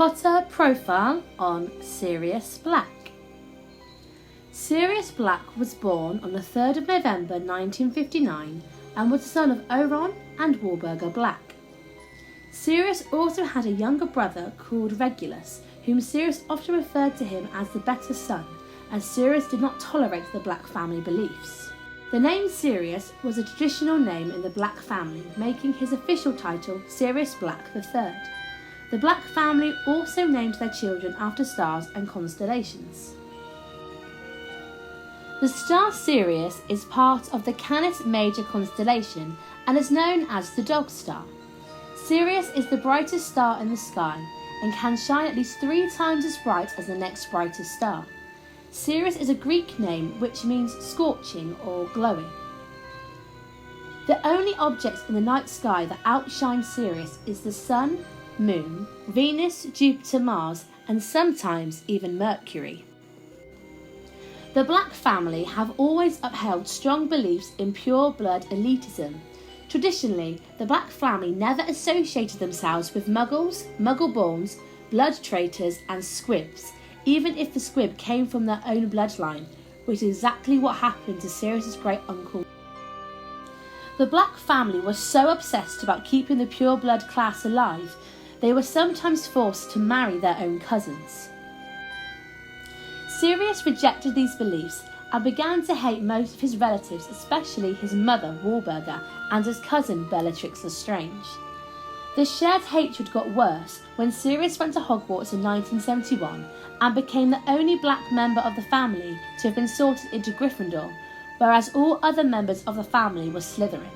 Potter profile on Sirius Black. Sirius Black was born on the 3rd of November 1959 and was the son of Oron and Warburger Black. Sirius also had a younger brother called Regulus, whom Sirius often referred to him as the better son, as Sirius did not tolerate the Black family beliefs. The name Sirius was a traditional name in the Black family, making his official title Sirius Black III. The Black family also named their children after stars and constellations. The star Sirius is part of the Canis Major constellation and is known as the Dog Star. Sirius is the brightest star in the sky and can shine at least 3 times as bright as the next brightest star. Sirius is a Greek name which means scorching or glowing. The only objects in the night sky that outshine Sirius is the Sun, Moon, Venus, Jupiter, Mars, and sometimes even Mercury. The Black family have always upheld strong beliefs in pure blood elitism. Traditionally, the Black family never associated themselves with Muggles, Muggle-borns, blood traitors, and squibs, even if the squib came from their own bloodline, which is exactly what happened to Sirius's great-uncle. The Black family was so obsessed about keeping the pure blood class alive, they were sometimes forced to marry their own cousins. Sirius rejected these beliefs and began to hate most of his relatives, especially his mother, Warburger, and his cousin, Bellatrix Lestrange. The shared hatred got worse when Sirius went to Hogwarts in 1971 and became the only Black member of the family to have been sorted into Gryffindor, whereas all other members of the family were Slytherin.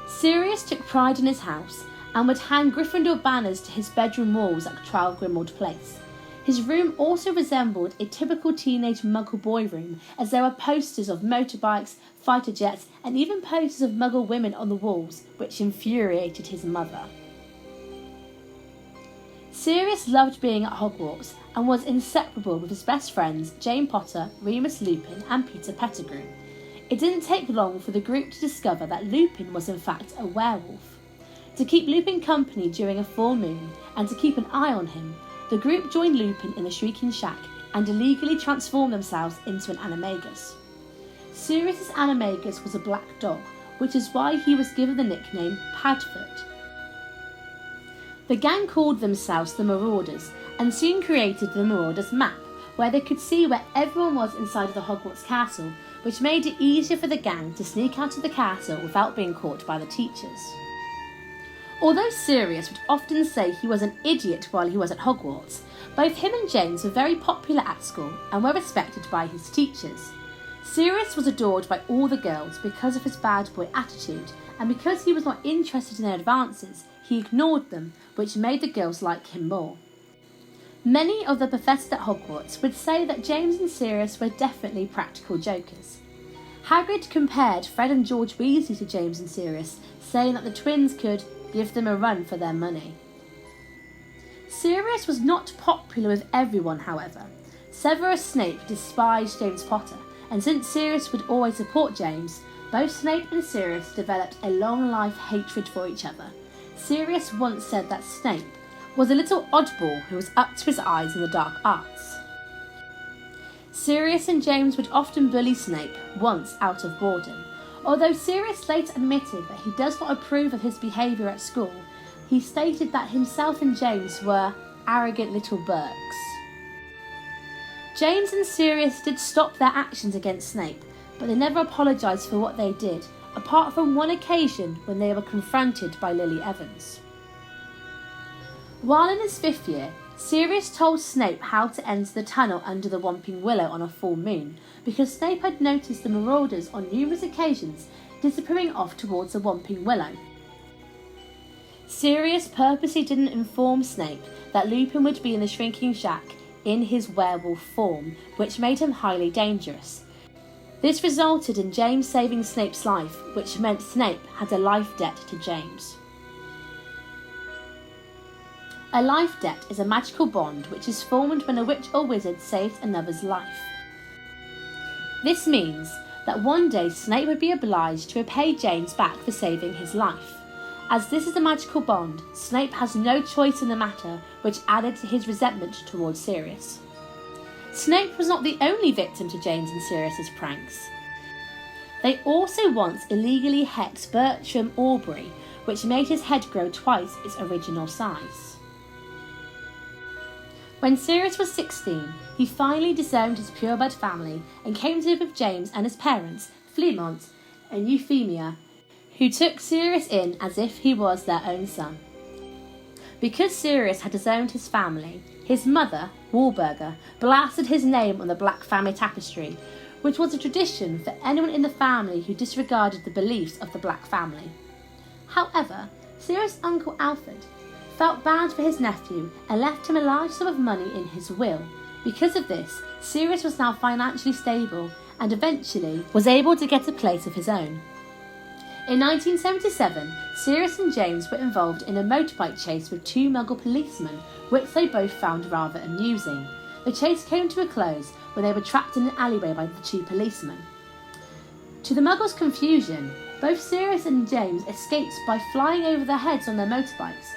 Sirius took pride in his house and would hang Gryffindor banners to his bedroom walls at Trial Grimmauld Place. His room also resembled a typical teenage Muggle boy room, as there were posters of motorbikes, fighter jets, and even posters of Muggle women on the walls, which infuriated his mother. Sirius loved being at Hogwarts and was inseparable with his best friends Jane Potter, Remus Lupin, and Peter Pettigrew. It didn't take long for the group to discover that Lupin was in fact a werewolf. To keep Lupin company during a full moon and to keep an eye on him, the group joined Lupin in the Shrieking Shack and illegally transformed themselves into an animagus. Sirius's animagus was a black dog, which is why he was given the nickname Padfoot. The gang called themselves the Marauders and soon created the Marauders map, where they could see where everyone was inside of the Hogwarts castle, which made it easier for the gang to sneak out of the castle without being caught by the teachers. Although Sirius would often say he was an idiot while he was at Hogwarts, both him and James were very popular at school and were respected by his teachers. Sirius was adored by all the girls because of his bad boy attitude, and because he was not interested in their advances, he ignored them, which made the girls like him more. Many of the professors at Hogwarts would say that James and Sirius were definitely practical jokers. Hagrid compared Fred and George Weasley to James and Sirius, saying that the twins could give them a run for their money. Sirius was not popular with everyone, however. Severus Snape despised James Potter, and since Sirius would always support James, both Snape and Sirius developed a long-life hatred for each other. Sirius once said that Snape was a little oddball who was up to his eyes in the dark arts. Sirius and James would often bully Snape, once out of boredom. Although Sirius later admitted that he does not approve of his behaviour at school, he stated that himself and James were arrogant little Burks. James and Sirius did stop their actions against Snape, but they never apologised for what they did, apart from one occasion when they were confronted by Lily Evans. While in his 5th year, Sirius told Snape how to enter the tunnel under the Whomping Willow on a full moon, because Snape had noticed the Marauders on numerous occasions disappearing off towards the Whomping Willow. Sirius purposely didn't inform Snape that Lupin would be in the Shrinking Shack in his werewolf form, which made him highly dangerous. This resulted in James saving Snape's life, which meant Snape had a life debt to James. A life debt is a magical bond which is formed when a witch or wizard saves another's life. This means that one day Snape would be obliged to repay James back for saving his life. As this is a magical bond, Snape has no choice in the matter, which added to his resentment towards Sirius. Snape was not the only victim to James and Sirius's pranks. They also once illegally hexed Bertram Aubrey, which made his head grow twice its original size. When Sirius was 16, he finally disowned his pureblood family and came to live with James and his parents, Fleamont and Euphemia, who took Sirius in as if he was their own son. Because Sirius had disowned his family, his mother, Wahlberger, blasted his name on the Black family tapestry, which was a tradition for anyone in the family who disregarded the beliefs of the Black family. However, Sirius' uncle Alfred felt bad for his nephew and left him a large sum of money in his will. Because of this, Sirius was now financially stable and eventually was able to get a place of his own. In 1977, Sirius and James were involved in a motorbike chase with two Muggle policemen, which they both found rather amusing. The chase came to a close when they were trapped in an alleyway by the two policemen. To the Muggles' confusion, both Sirius and James escaped by flying over their heads on their motorbikes.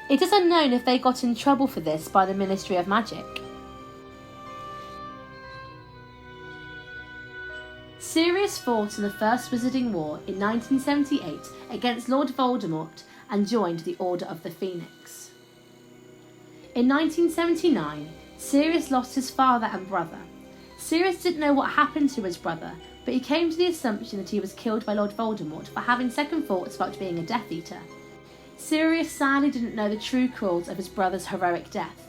It is unknown if they got in trouble for this by the Ministry of Magic. Sirius fought in the First Wizarding War in 1978 against Lord Voldemort and joined the Order of the Phoenix. In 1979, Sirius lost his father and brother. Sirius didn't know what happened to his brother, but he came to the assumption that he was killed by Lord Voldemort for having second thoughts about being a Death Eater. Sirius sadly didn't know the true cause of his brother's heroic death.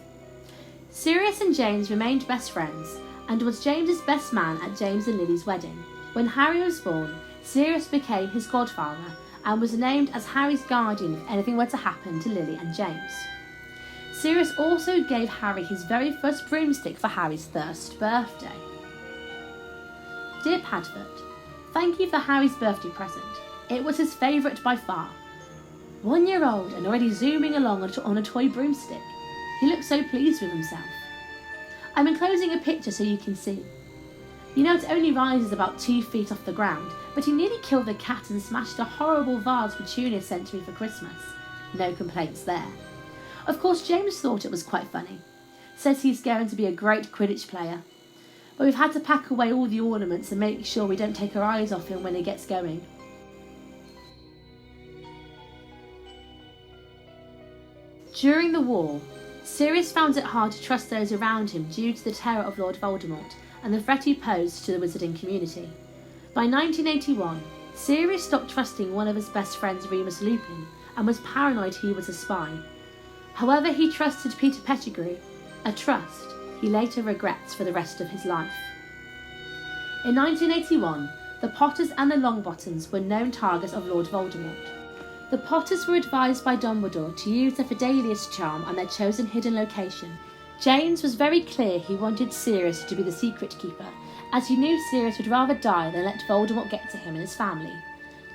Sirius and James remained best friends, and was James's best man at James and Lily's wedding. When Harry was born, Sirius became his godfather and was named as Harry's guardian if anything were to happen to Lily and James. Sirius also gave Harry his very first broomstick for Harry's first birthday. Dear Padfoot, thank you for Harry's birthday present. It was his favourite by far. 1 year old and already zooming along on a toy broomstick. He looks so pleased with himself. I'm enclosing a picture so you can see. You know it only rises about 2 feet off the ground, but he nearly killed the cat and smashed a horrible vase Petunia sent to me for Christmas. No complaints there. Of course, James thought it was quite funny. Says he's going to be a great Quidditch player. But we've had to pack away all the ornaments and make sure we don't take our eyes off him when he gets going. During the war, Sirius found it hard to trust those around him due to the terror of Lord Voldemort and the threat he posed to the wizarding community. By 1981, Sirius stopped trusting one of his best friends, Remus Lupin, and was paranoid he was a spy. However, he trusted Peter Pettigrew, a trust he later regrets for the rest of his life. In 1981, the Potters and the Longbottoms were known targets of Lord Voldemort. The Potters were advised by Dumbledore to use the Fidelius charm on their chosen hidden location. James was very clear he wanted Sirius to be the secret keeper, as he knew Sirius would rather die than let Voldemort get to him and his family.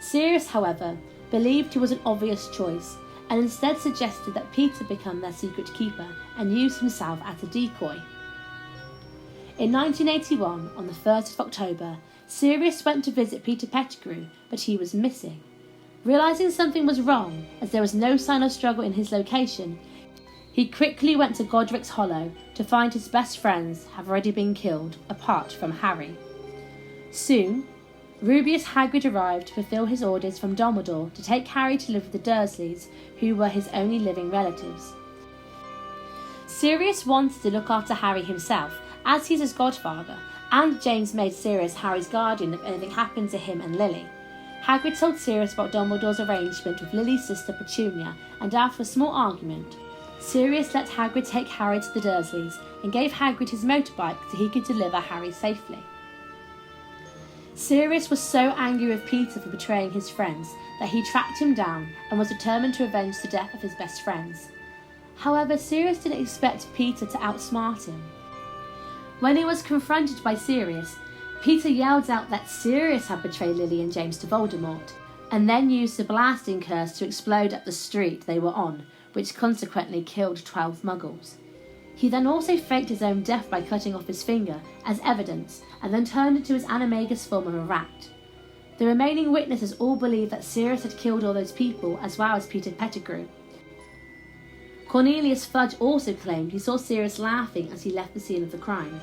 Sirius, however, believed he was an obvious choice, and instead suggested that Peter become their secret keeper and use himself as a decoy. In 1981, on the 1st of October, Sirius went to visit Peter Pettigrew, but he was missing. Realising something was wrong, as there was no sign of struggle in his location, he quickly went to Godric's Hollow to find his best friends have already been killed, apart from Harry. Soon, Rubeus Hagrid arrived to fulfil his orders from Dumbledore to take Harry to live with the Dursleys, who were his only living relatives. Sirius wanted to look after Harry himself, as he's his godfather, and James made Sirius Harry's guardian if anything happened to him and Lily. Hagrid told Sirius about Dumbledore's arrangement with Lily's sister Petunia, and after a small argument, Sirius let Hagrid take Harry to the Dursleys and gave Hagrid his motorbike so he could deliver Harry safely. Sirius was so angry with Peter for betraying his friends that he tracked him down and was determined to avenge the death of his best friends. However, Sirius didn't expect Peter to outsmart him. When he was confronted by Sirius, Peter yelled out that Sirius had betrayed Lily and James to Voldemort, and then used the blasting curse to explode up the street they were on, which consequently killed 12 Muggles. He then also faked his own death by cutting off his finger as evidence, and then turned into his animagus form of a rat. The remaining witnesses all believed that Sirius had killed all those people, as well as Peter Pettigrew. Cornelius Fudge also claimed he saw Sirius laughing as he left the scene of the crime.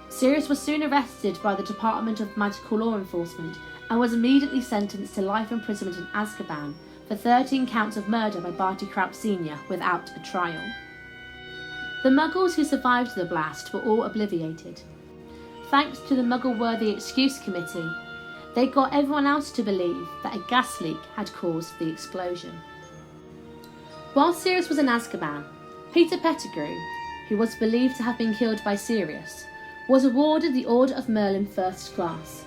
Sirius was soon arrested by the Department of Magical Law Enforcement and was immediately sentenced to life imprisonment in Azkaban for 13 counts of murder by Barty Crouch Sr. without a trial. The Muggles who survived the blast were all obliviated. Thanks to the Muggle-worthy excuse committee, they got everyone else to believe that a gas leak had caused the explosion. While Sirius was in Azkaban, Peter Pettigrew, who was believed to have been killed by Sirius, was awarded the Order of Merlin First Class.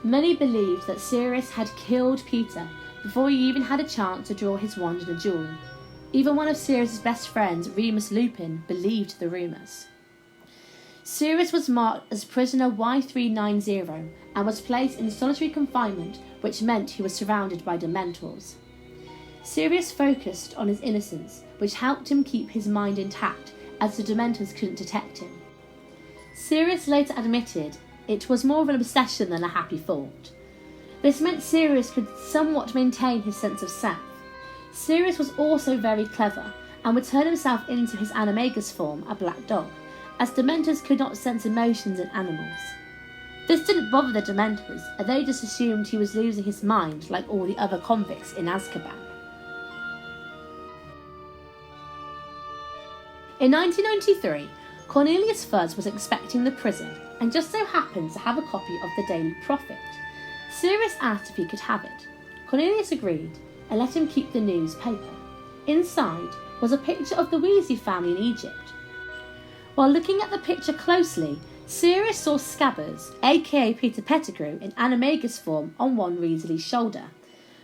Many believed that Sirius had killed Peter before he even had a chance to draw his wand in a duel. Even one of Sirius's best friends, Remus Lupin, believed the rumours. Sirius was marked as prisoner Y390 and was placed in solitary confinement, which meant he was surrounded by Dementors. Sirius focused on his innocence, which helped him keep his mind intact, as the Dementors couldn't detect him. Sirius later admitted it was more of an obsession than a happy thought. This meant Sirius could somewhat maintain his sense of self. Sirius was also very clever and would turn himself into his animagus form, a black dog, as Dementors could not sense emotions in animals. This didn't bother the Dementors, and they just assumed he was losing his mind like all the other convicts in Azkaban. In 1993, Cornelius Fudge was inspecting the prison and just so happened to have a copy of the Daily Prophet. Sirius asked if he could have it. Cornelius agreed and let him keep the newspaper. Inside was a picture of the Weasley family in Egypt. While looking at the picture closely, Sirius saw Scabbers, aka Peter Pettigrew, in animagus form on one Weasley's shoulder.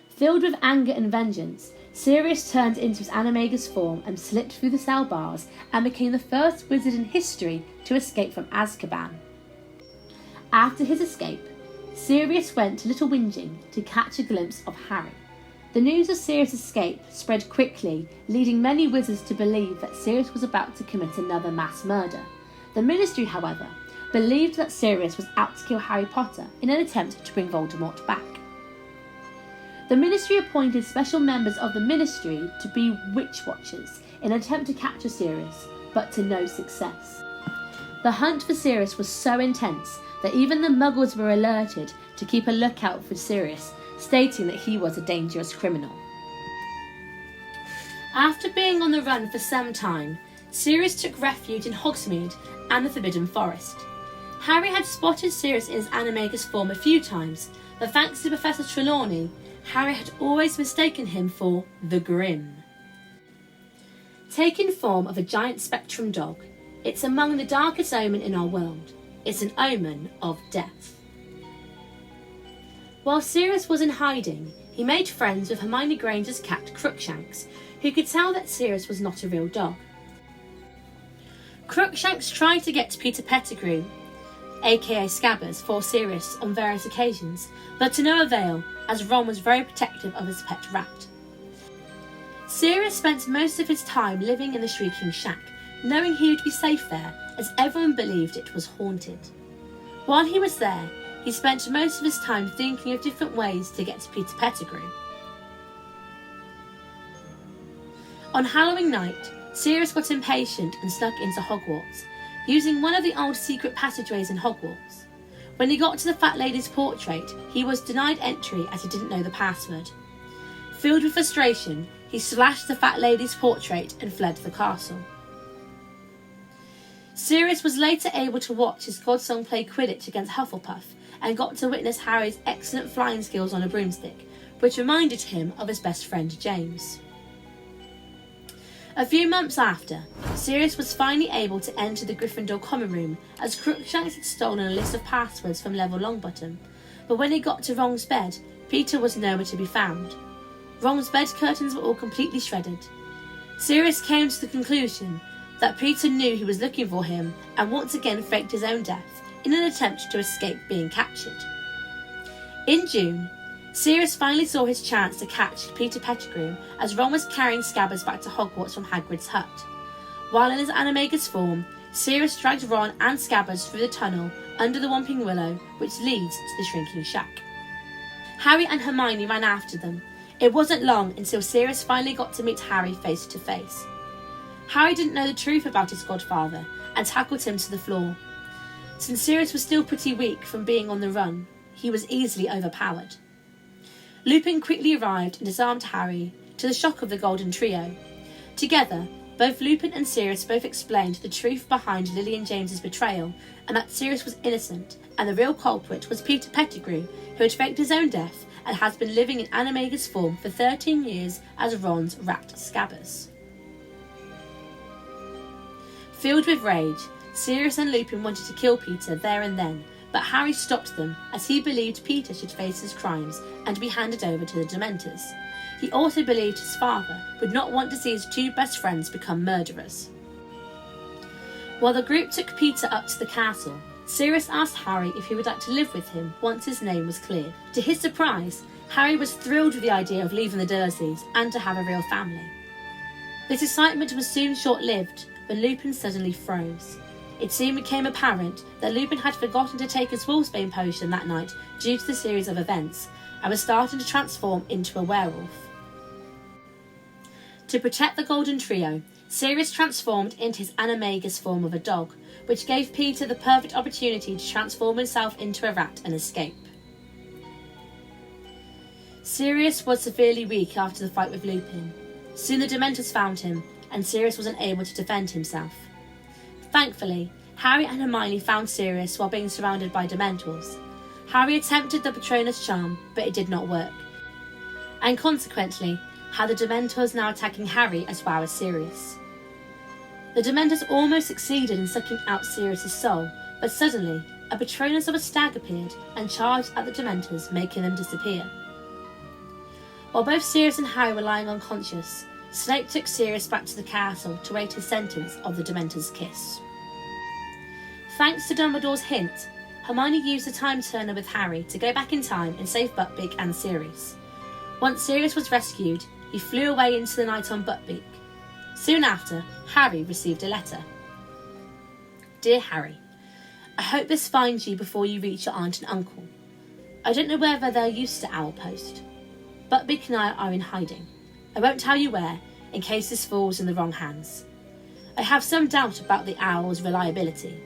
Filled with anger and vengeance, Sirius turned into his animagus form and slipped through the cell bars and became the first wizard in history to escape from Azkaban. After his escape, Sirius went to Little Whinging to catch a glimpse of Harry. The news of Sirius' escape spread quickly, leading many wizards to believe that Sirius was about to commit another mass murder. The Ministry, however, believed that Sirius was out to kill Harry Potter in an attempt to bring Voldemort back. The Ministry appointed special members of the Ministry to be Witch Watchers in an attempt to capture Sirius, but to no success. The hunt for Sirius was so intense that even the Muggles were alerted to keep a lookout for Sirius, stating that he was a dangerous criminal. After being on the run for some time, Sirius took refuge in Hogsmeade and the Forbidden Forest. Harry had spotted Sirius in his animagus form a few times, but thanks to Professor Trelawney, Harry had always mistaken him for the Grim. Taking form of a giant spectrum dog, it's among the darkest omen in our world. It's an omen of death. While Sirius was in hiding, he made friends with Hermione Granger's cat Crookshanks, who could tell that Sirius was not a real dog. Crookshanks tried to get to Peter Pettigrew, aka Scabbers, for Sirius on various occasions, but to no avail, as Ron was very protective of his pet rat. Sirius spent most of his time living in the Shrieking Shack, knowing he would be safe there, as everyone believed it was haunted. While he was there, he spent most of his time thinking of different ways to get to Peter Pettigrew. On Halloween night, Sirius got impatient and snuck into Hogwarts, using one of the old secret passageways in Hogwarts. When he got to the Fat Lady's portrait, he was denied entry as he didn't know the password. Filled with frustration, he slashed the Fat Lady's portrait and fled the castle. Sirius was later able to watch his godson play Quidditch against Hufflepuff and got to witness Harry's excellent flying skills on a broomstick, which reminded him of his best friend James. A few months after, Sirius was finally able to enter the Gryffindor common room, as Crookshanks had stolen a list of passwords from Neville Longbottom, but when he got to Ron's bed, Peter was nowhere to be found. Ron's bed curtains were all completely shredded. Sirius came to the conclusion that Peter knew he was looking for him and once again faked his own death in an attempt to escape being captured. In June, Sirius finally saw his chance to catch Peter Pettigrew as Ron was carrying Scabbers back to Hogwarts from Hagrid's hut. While in his animagus form, Sirius dragged Ron and Scabbers through the tunnel under the Whomping Willow, which leads to the Shrinking Shack. Harry and Hermione ran after them. It wasn't long until Sirius finally got to meet Harry face to face. Harry didn't know the truth about his godfather and tackled him to the floor. Since Sirius was still pretty weak from being on the run, he was easily overpowered. Lupin quickly arrived and disarmed Harry, to the shock of the Golden Trio. Together, both Lupin and Sirius both explained the truth behind Lily and James's betrayal, and that Sirius was innocent, and the real culprit was Peter Pettigrew, who had faked his own death and has been living in Animagus form for 13 years as Ron's rat Scabbers. Filled with rage, Sirius and Lupin wanted to kill Peter there and then, but Harry stopped them as he believed Peter should face his crimes and be handed over to the Dementors. He also believed his father would not want to see his two best friends become murderers. While the group took Peter up to the castle, Sirius asked Harry if he would like to live with him once his name was cleared. To his surprise, Harry was thrilled with the idea of leaving the Dursleys and to have a real family. This excitement was soon short-lived when Lupin suddenly froze. It soon became apparent that Lupin had forgotten to take his Wolfsbane potion that night due to the series of events, and was starting to transform into a werewolf. To protect the Golden Trio, Sirius transformed into his Animagus form of a dog, which gave Peter the perfect opportunity to transform himself into a rat and escape. Sirius was severely weak after the fight with Lupin. Soon the Dementors found him, and Sirius was unable to defend himself. Thankfully, Harry and Hermione found Sirius while being surrounded by Dementors. Harry attempted the Patronus charm, but it did not work, and consequently had the Dementors now attacking Harry as well as Sirius. The Dementors almost succeeded in sucking out Sirius's soul, but suddenly a Patronus of a stag appeared and charged at the Dementors, making them disappear. While both Sirius and Harry were lying unconscious, Snape took Sirius back to the castle to wait his sentence of the Dementor's kiss. Thanks to Dumbledore's hint, Hermione used the time turner with Harry to go back in time and save Buckbeak and Sirius. Once Sirius was rescued, he flew away into the night on Buckbeak. Soon after, Harry received a letter. Dear Harry, I hope this finds you before you reach your aunt and uncle. I don't know whether they're used to Owl Post. Buckbeak and I are in hiding. I won't tell you where, in case this falls in the wrong hands. I have some doubt about the owl's reliability,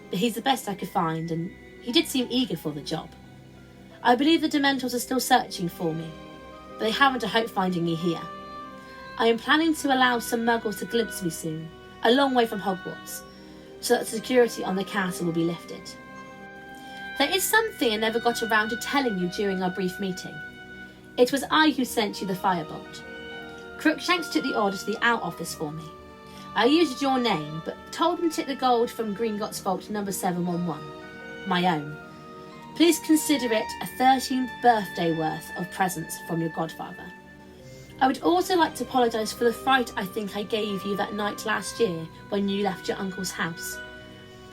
but he's the best I could find, and he did seem eager for the job. I believe the Dementors are still searching for me, but they haven't a hope finding me here. I am planning to allow some muggles to glimpse me soon, a long way from Hogwarts, so that the security on the castle will be lifted. There is something I never got around to telling you during our brief meeting. It was I who sent you the firebolt. Crookshanks took the order to the Owl office for me. I used your name, but told him to take the gold from Gringotts Vault number 711, my own. Please consider it a 13th birthday worth of presents from your godfather. I would also like to apologise for the fright I think I gave you that night last year when you left your uncle's house.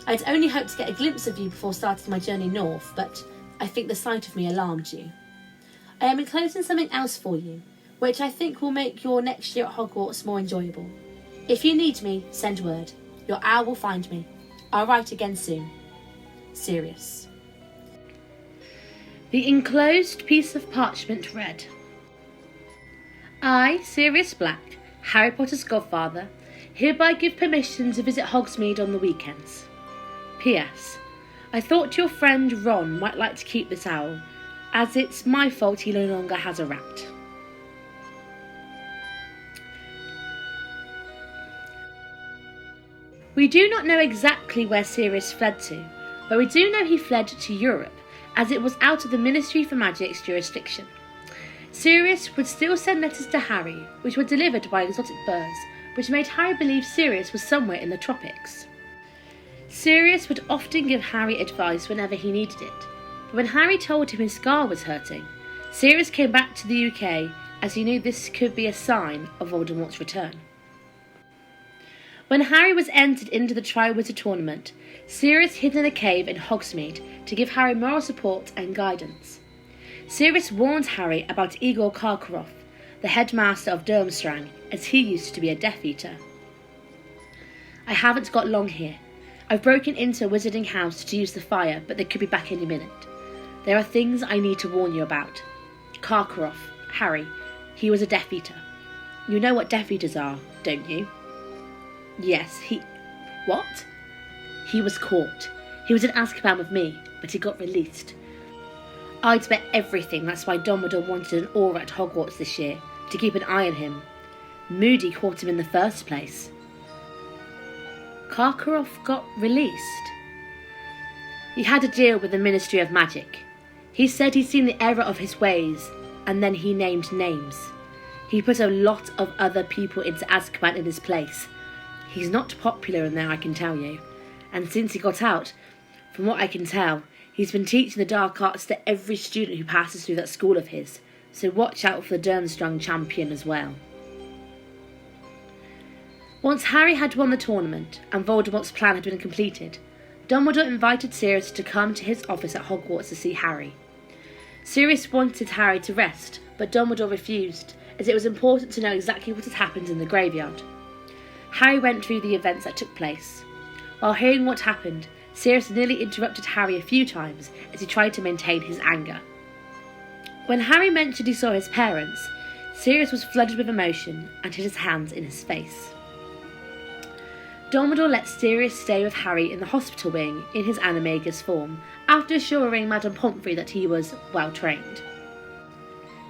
I'd only hoped to get a glimpse of you before starting my journey north, but I think the sight of me alarmed you. I am enclosing something else for you, which I think will make your next year at Hogwarts more enjoyable. If you need me, send word. Your owl will find me. I'll write again soon. Sirius. The enclosed piece of parchment read: I, Sirius Black, Harry Potter's godfather, hereby give permission to visit Hogsmeade on the weekends. P.S. I thought your friend Ron might like to keep this owl, as it's my fault he no longer has a rat. We do not know exactly where Sirius fled to, but we do know he fled to Europe, as it was out of the Ministry for Magic's jurisdiction. Sirius would still send letters to Harry, which were delivered by exotic birds, which made Harry believe Sirius was somewhere in the tropics. Sirius would often give Harry advice whenever he needed it, but when Harry told him his scar was hurting, Sirius came back to the UK, as he knew this could be a sign of Voldemort's return. When Harry was entered into the Triwizard Tournament, Sirius hid in a cave in Hogsmeade to give Harry moral support and guidance. Sirius warned Harry about Igor Karkaroff, the headmaster of Durmstrang, as he used to be a Death Eater. I haven't got long here. I've broken into a wizarding house to use the fire, but they could be back any minute. There are things I need to warn you about. Karkaroff, Harry. He was a Death Eater. You know what Death Eaters are, don't you? Yes, What? He was caught. He was in Azkaban with me, but he got released. I'd bet everything that's why Dumbledore wanted an aura at Hogwarts this year, to keep an eye on him. Moody caught him in the first place. Karkaroff got released. He had a deal with the Ministry of Magic. He said he'd seen the error of his ways, and then he named names. He put a lot of other people into Azkaban in his place. He's not popular in there, I can tell you. And since he got out, from what I can tell, he's been teaching the dark arts to every student who passes through that school of his. So watch out for the Durmstrang champion as well. Once Harry had won the tournament and Voldemort's plan had been completed, Dumbledore invited Sirius to come to his office at Hogwarts to see Harry. Sirius wanted Harry to rest, but Dumbledore refused, as it was important to know exactly what had happened in the graveyard. Harry went through the events that took place. While hearing what happened, Sirius nearly interrupted Harry a few times as he tried to maintain his anger. When Harry mentioned he saw his parents, Sirius was flooded with emotion and hid his hands in his face. Dumbledore let Sirius stay with Harry in the hospital wing in his animagus form, after assuring Madame Pomfrey that he was well trained.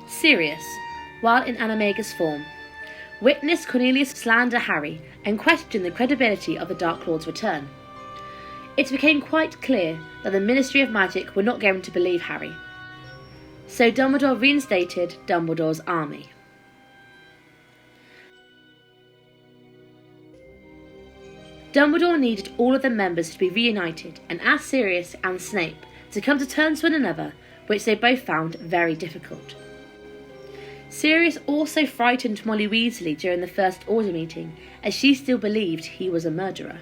Sirius, while in animagus form, witnessed Cornelius slander Harry and question the credibility of the Dark Lord's return. It became quite clear that the Ministry of Magic were not going to believe Harry. So Dumbledore reinstated Dumbledore's army. Dumbledore needed all of the members to be reunited and asked Sirius and Snape to come to terms with one another, which they both found very difficult. Sirius also frightened Molly Weasley during the First Order meeting, as she still believed he was a murderer.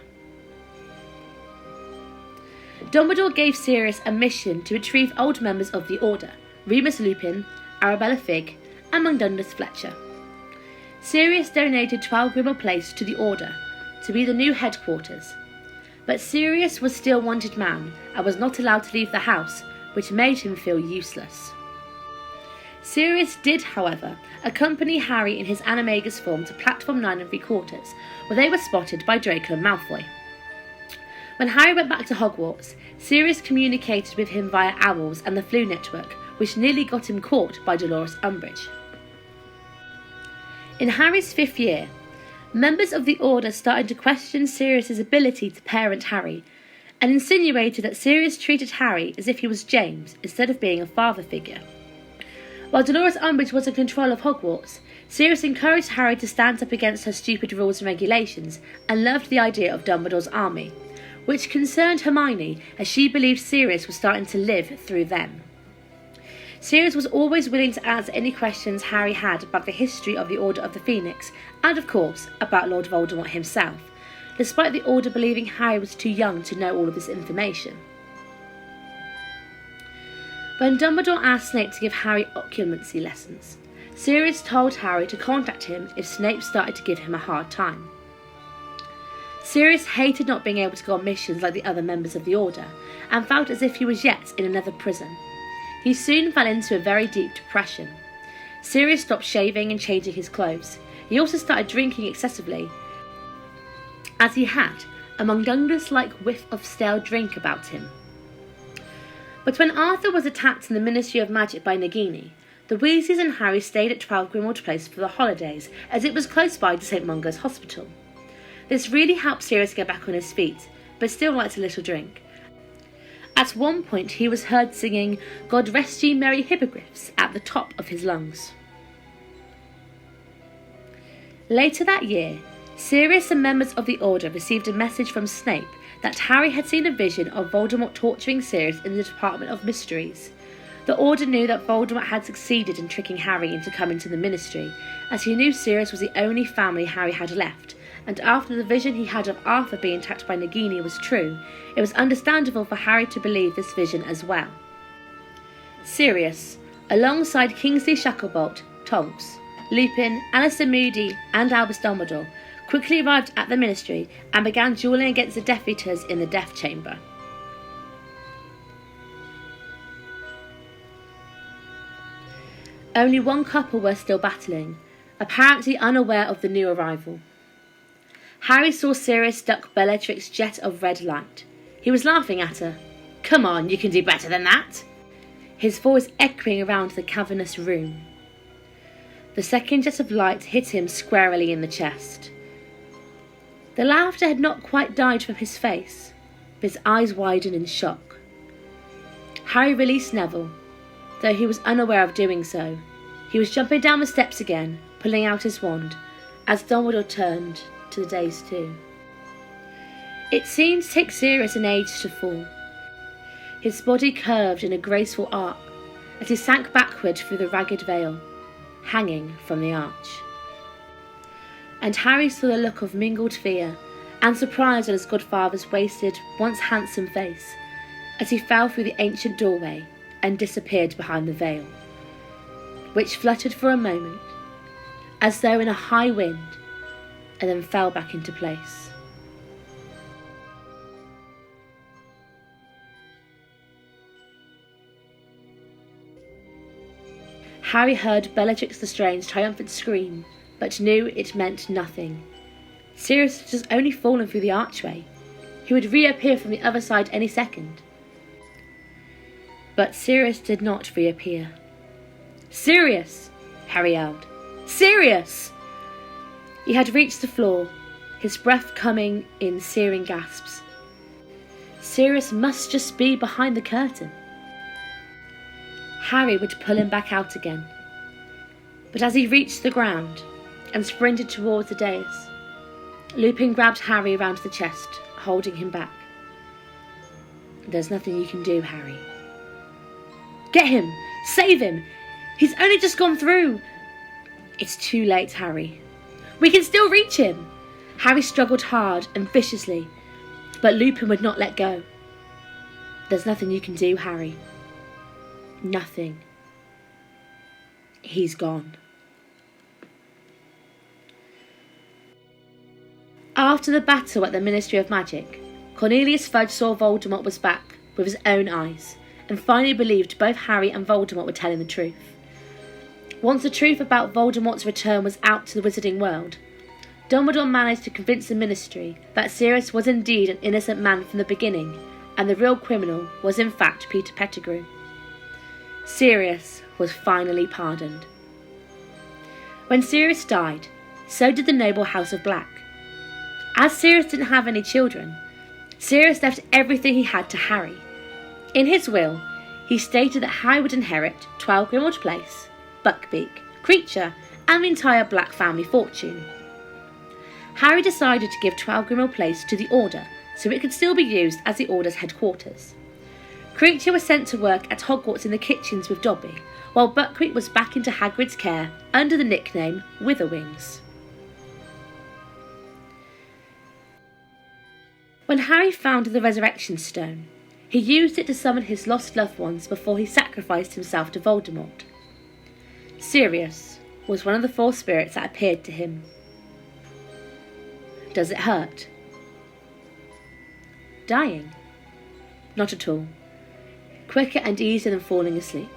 Dumbledore gave Sirius a mission to retrieve old members of the Order, Remus Lupin, Arabella Figg, and Mundungus Fletcher. Sirius donated 12 Grimmauld Place to the Order to be the new headquarters, but Sirius was still wanted man and was not allowed to leave the house, which made him feel useless. Sirius did, however, accompany Harry in his animagus form to Platform 9 3/4, where they were spotted by Draco Malfoy. When Harry went back to Hogwarts, Sirius communicated with him via owls and the Flu Network, which nearly got him caught by Dolores Umbridge. In Harry's 5th year, members of the Order started to question Sirius's ability to parent Harry, and insinuated that Sirius treated Harry as if he was James instead of being a father figure. While Dolores Umbridge was in control of Hogwarts, Sirius encouraged Harry to stand up against her stupid rules and regulations, and loved the idea of Dumbledore's army, which concerned Hermione as she believed Sirius was starting to live through them. Sirius was always willing to answer any questions Harry had about the history of the Order of the Phoenix, and of course about Lord Voldemort himself, despite the Order believing Harry was too young to know all of this information. When Dumbledore asked Snape to give Harry occlumency lessons, Sirius told Harry to contact him if Snape started to give him a hard time. Sirius hated not being able to go on missions like the other members of the Order, and felt as if he was yet in another prison. He soon fell into a very deep depression. Sirius stopped shaving and changing his clothes. He also started drinking excessively, as he had a Mundungus-like whiff of stale drink about him. But when Arthur was attacked in the Ministry of Magic by Nagini, the Weasleys and Harry stayed at 12 Grimmauld Place for the holidays, as it was close by to St Mungo's Hospital. This really helped Sirius get back on his feet, but still liked a little drink. At one point he was heard singing "God Rest Ye Merry Hippogriffs" at the top of his lungs. Later that year, Sirius and members of the Order received a message from Snape that Harry had seen a vision of Voldemort torturing Sirius in the Department of Mysteries. The Order knew that Voldemort had succeeded in tricking Harry into coming to the Ministry, as he knew Sirius was the only family Harry had left, and after the vision he had of Arthur being attacked by Nagini was true, it was understandable for Harry to believe this vision as well. Sirius, alongside Kingsley Shacklebolt, Tonks, Lupin, Alistair Moody and Albus Dumbledore, quickly arrived at the Ministry and began duelling against the Death Eaters in the Death Chamber. Only one couple were still battling, apparently unaware of the new arrival. Harry saw Sirius duck Bellatrix's jet of red light. He was laughing at her. "Come on, you can do better than that!" His voice echoing around the cavernous room. The second jet of light hit him squarely in the chest. The laughter had not quite died from his face, but his eyes widened in shock. Harry released Neville, though he was unaware of doing so. He was jumping down the steps again, pulling out his wand, as Dumbledore turned to the dais too. It seemed to take Sirius an age to fall. His body curved in a graceful arc as he sank backward through the ragged veil, hanging from the arch. And Harry saw the look of mingled fear and surprise on his godfather's wasted, once handsome face, as he fell through the ancient doorway and disappeared behind the veil, which fluttered for a moment, as though in a high wind, and then fell back into place. Harry heard Bellatrix Lestrange's triumphant scream, but knew it meant nothing. Sirius had just only fallen through the archway. He would reappear from the other side any second. But Sirius did not reappear. "Sirius!" Harry yelled. "Sirius!" He had reached the floor, his breath coming in searing gasps. Sirius must just be behind the curtain. Harry would pull him back out again. But as he reached the ground and sprinted towards the dais, Lupin grabbed Harry around the chest, holding him back. "There's nothing you can do, Harry." "Get him! Save him! He's only just gone through!" "It's too late, Harry." "We can still reach him!" Harry struggled hard and viciously, but Lupin would not let go. "There's nothing you can do, Harry." "Nothing. He's gone." After the battle at the Ministry of Magic, Cornelius Fudge saw Voldemort was back with his own eyes, and finally believed both Harry and Voldemort were telling the truth. Once the truth about Voldemort's return was out to the wizarding world, Dumbledore managed to convince the Ministry that Sirius was indeed an innocent man from the beginning, and the real criminal was in fact Peter Pettigrew. Sirius was finally pardoned. When Sirius died, so did the noble House of Black. As Sirius didn't have any children, Sirius left everything he had to Harry. In his will, he stated that Harry would inherit 12 Grimmauld Place, Buckbeak, Creature, and the entire Black family fortune. Harry decided to give 12 Grimmauld Place to the Order, so it could still be used as the Order's headquarters. Creature was sent to work at Hogwarts in the kitchens with Dobby, while Buckbeak was back into Hagrid's care under the nickname Witherwings. When Harry found the Resurrection Stone, he used it to summon his lost loved ones before he sacrificed himself to Voldemort. Sirius was one of the 4 spirits that appeared to him. Does it hurt? Dying? Not at all. Quicker and easier than falling asleep.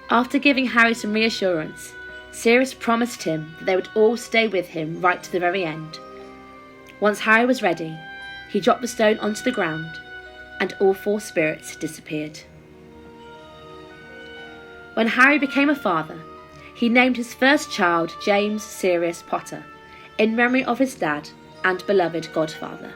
After giving Harry some reassurance, Sirius promised him that they would all stay with him right to the very end. Once Harry was ready, he dropped the stone onto the ground, and all 4 spirits disappeared. When Harry became a father, he named his first child James Sirius Potter, in memory of his dad and beloved godfather.